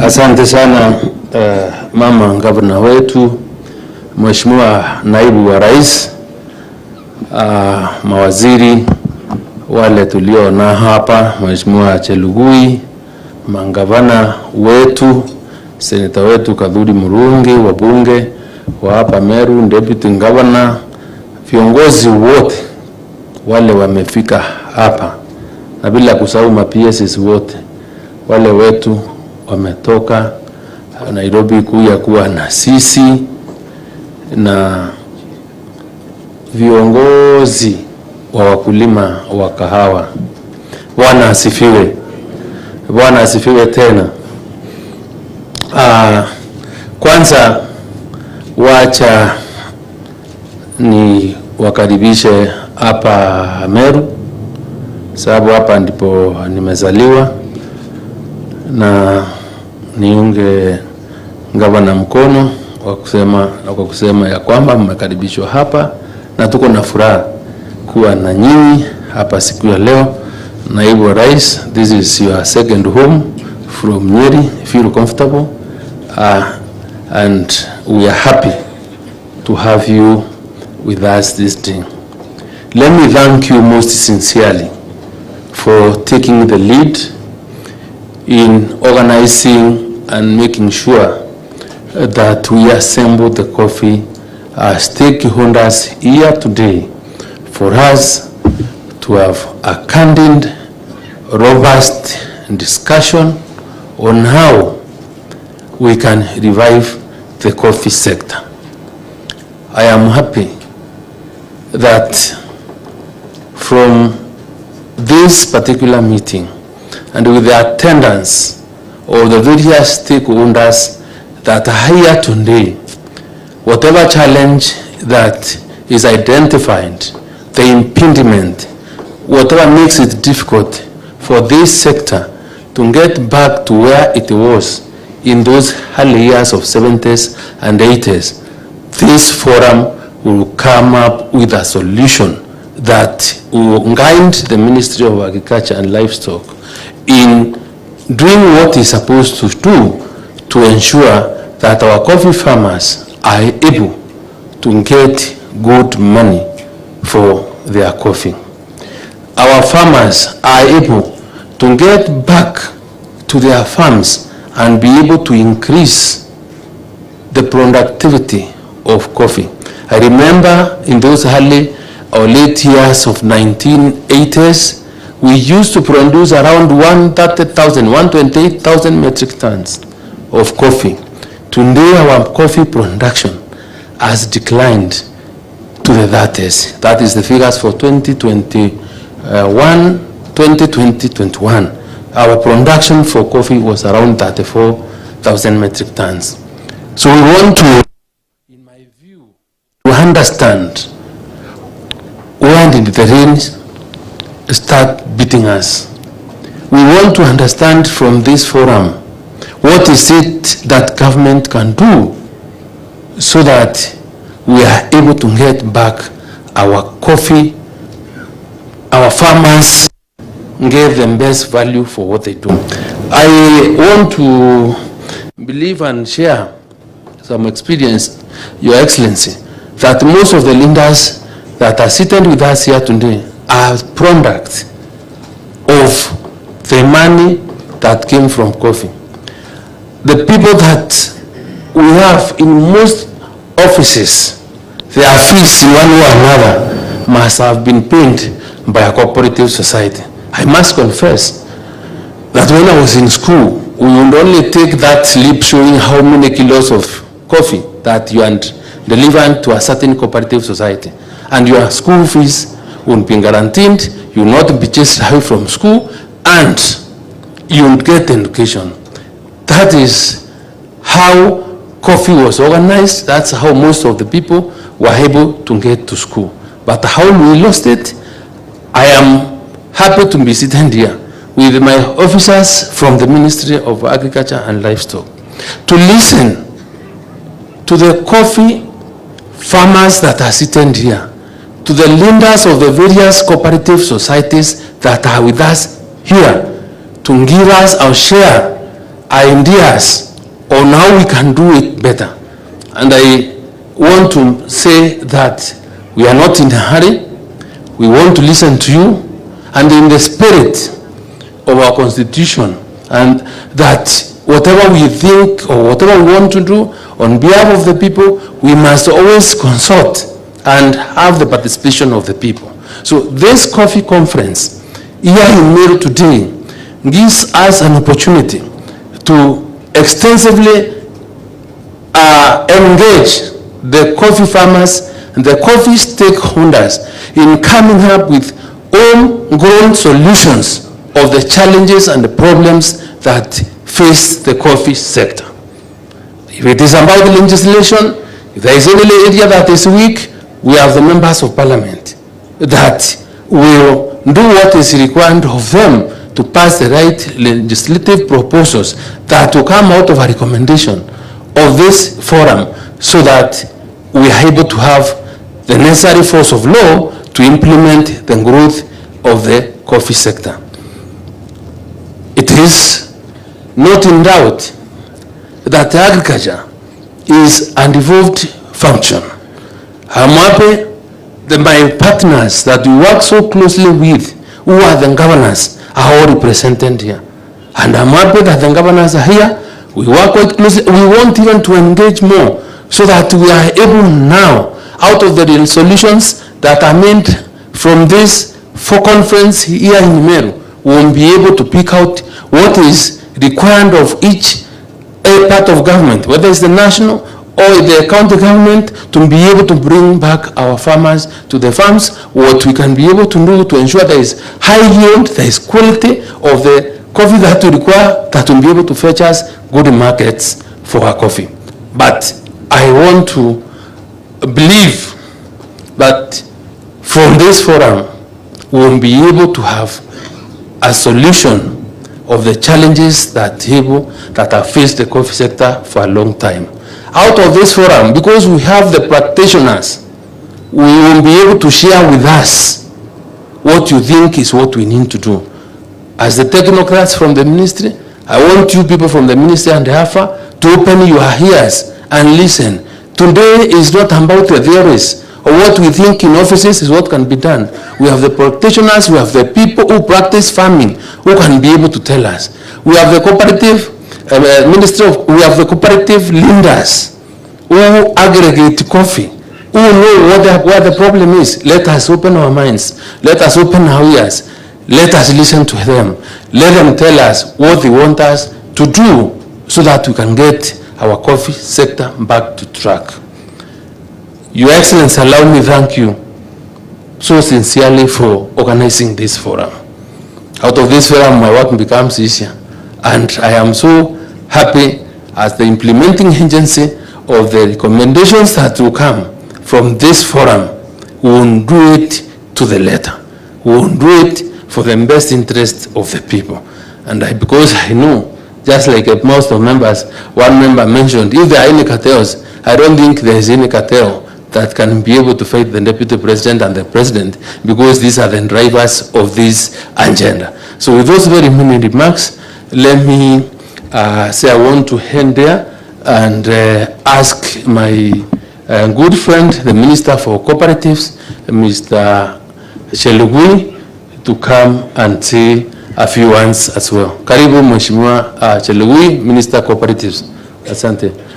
Asante sana mama gavana wetu, Mheshimiwa naibu wa rais, mawaziri wale tulio na hapa, Mheshimiwa Chelugui, mangavana wetu, seneta wetu Kadhuri Murungi, wabunge wa hapa Meru, deputy governor, viongozi wote wale wamefika hapa, na bila kusahau ma-PSs wote wale wetu wametoka Nairobi kuja kuwa na sisi, na viongozi wa wakulima wa kahawa. Bwana asifiwe. Bwana asifiwe tena. Kwanza wacha ni wakaribishe hapa Meru, sababu hapa ndipo nimezaliwa, na niunge gavana mkono kwa kusema ya kwamba mmekaribishwa hapa na tuko na furaha kuwa na nyinyi hapa siku ya leo. Naibu wa rais, this is your second home from Nyeri. Feel comfortable and we are happy to have you with us this day. Let me thank you most sincerely for taking the lead in organizing and making sure that we assemble the coffee stakeholders here today for us to have a candid, robust discussion on how we can revive the coffee sector. I am happy that from this particular meeting and with the attendance of the various stakeholders that are here today, whatever challenge that is identified, the impediment, whatever makes it difficult for this sector to get back to where it was in those early years of 70s and 80s, this forum will come up with a solution that will guide the Ministry of Agriculture and Livestock in doing what it's supposed to do to ensure that our coffee farmers are able to get good money for their coffee. Our farmers are able to get back to their farms and be able to increase the productivity of coffee. I remember in those early or late years of 1980s, we used to produce around 130,000, 128,000 metric tons of coffee. Today, our coffee production has declined to the 30s. That is the figures for 2021, 2021. Our production for coffee was around 34,000 metric tons. So we want to, in my view, to understand where did the rains start beating us. We want to understand from this forum what is it that government can do so that we are able to get back our coffee, our farmers, give them best value for what they do. I want to believe and share some experience, Your Excellency, that most of the leaders that are seated with us here today are products of the money that came from coffee. The people that we have in most offices, their fees in one way or another must have been paid by a cooperative society. I must confess that when I was in school, we would only take that slip showing how many kilos of coffee that you had delivered to a certain cooperative society, and your school fees would be guaranteed. You will not be chased away from school, and you will get education. That is how coffee was organized. That's how most of the people were able to get to school. But how we lost it, I am happy to be sitting here with my officers from the Ministry of Agriculture and Livestock to listen to the coffee farmers that are sitting here, to the leaders of the various cooperative societies that are with us here, to give us our share ideas on how we can do it better. And I want to say that we are not in a hurry. We want to listen to you, and in the spirit of our constitution, and that whatever we think or whatever we want to do on behalf of the people, we must always consult and have the participation of the people. So this coffee conference here in Meru today gives us an opportunity to extensively engage the coffee farmers and the coffee stakeholders in coming up with homegrown solutions of the challenges and the problems that face the coffee sector. If it is about the legislation, if there is any area that is weak, we have the members of parliament that will do what is required of them to pass the right legislative proposals that will come out of a recommendation of this forum, so that we are able to have the necessary force of law to implement the growth of the coffee sector. It is not in doubt that agriculture is an evolved function. I'm happy that my partners that we work so closely with, who are the governors, are all represented here. And I'm happy that the governors are here. We work quite closely. We want even to engage more, so that we are able now, out of the solutions that are made from this conference here in Meru, we will be able to pick out what is required of each part of government, whether it's the national or the county government, to be able to bring back our farmers to the farms, what we can be able to do to ensure there is high yield, there is quality of the coffee that we require, that will be able to fetch us good markets for our coffee. But I want to believe that from this forum, we will be able to have a solution of the challenges that have faced the coffee sector for a long time. Out of this forum, because we have the practitioners, we will be able to share with us what you think is what we need to do. As the technocrats from the ministry, I want you people from the ministry and the AFA to open your ears and listen. Today is not about the theories or what we think in offices is what can be done. We have the practitioners, we have the people who practice farming who can be able to tell us. We have the cooperative we have the cooperative leaders who aggregate coffee, who know what the problem is. Let us open our minds. Let us open our ears. Let us listen to them. Let them tell us what they want us to do, so that we can get our coffee sector back to track. Your Excellency, allow me to thank you so sincerely for organizing this forum. Out of this forum, my work becomes easier. And I am so happy as the implementing agency of the recommendations that will come from this forum. We will do it to the letter. We will do it for the best interest of the people. And because I know, just like most of members, one member mentioned, if there are any cartels, I don't think there is any cartel that can be able to fight the deputy president and the president, because these are the drivers of this agenda. So with those very many remarks, let me say I want to end there and ask my good friend, the Minister for Cooperatives, Mr. Chelugui, to come and say a few words as well. Karibu Mheshimiwa Chelugui, Minister Cooperatives. Asante.